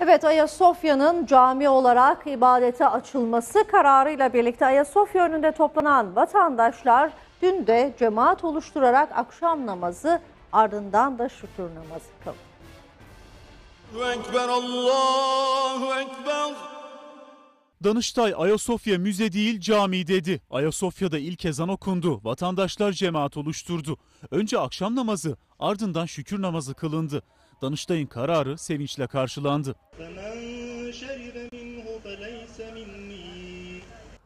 Evet, Ayasofya'nın cami olarak ibadete açılması kararıyla birlikte Ayasofya önünde toplanan vatandaşlar dün de cemaat oluşturarak akşam namazı ardından da şükür namazı kıldı. Allahu Ekber, Allahu Ekber. Danıştay Ayasofya müze değil cami dedi. Ayasofya'da ilk ezan okundu. Vatandaşlar cemaat oluşturdu. Önce akşam namazı, ardından şükür namazı kılındı. Danıştay'ın kararı sevinçle karşılandı.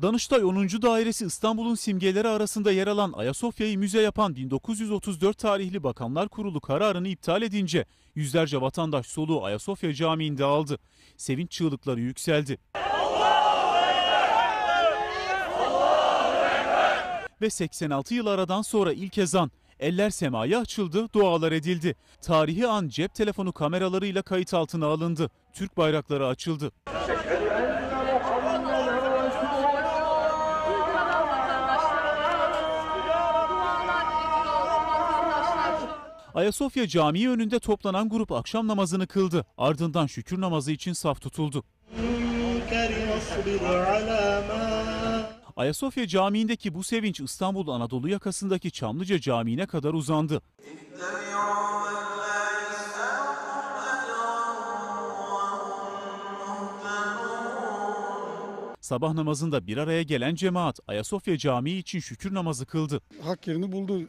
Danıştay 10. Dairesi İstanbul'un simgeleri arasında yer alan Ayasofya'yı müze yapan 1934 tarihli Bakanlar Kurulu kararını iptal edince yüzlerce vatandaş soluğu Ayasofya Camii'nde aldı. Sevinç çığlıkları yükseldi. Ve 86 yıl aradan sonra ilk ezan, eller semaya açıldı, dualar edildi. Tarihi an cep telefonu kameralarıyla kayıt altına alındı. Türk bayrakları açıldı. Ayasofya Camii önünde toplanan grup akşam namazını kıldı. Ardından şükür namazı için saf tutuldu. Ayasofya Camii'ndeki bu sevinç İstanbul Anadolu yakasındaki Çamlıca Camii'ne kadar uzandı. Sabah namazında bir araya gelen cemaat Ayasofya Camii için şükür namazı kıldı. Hak yerini buldu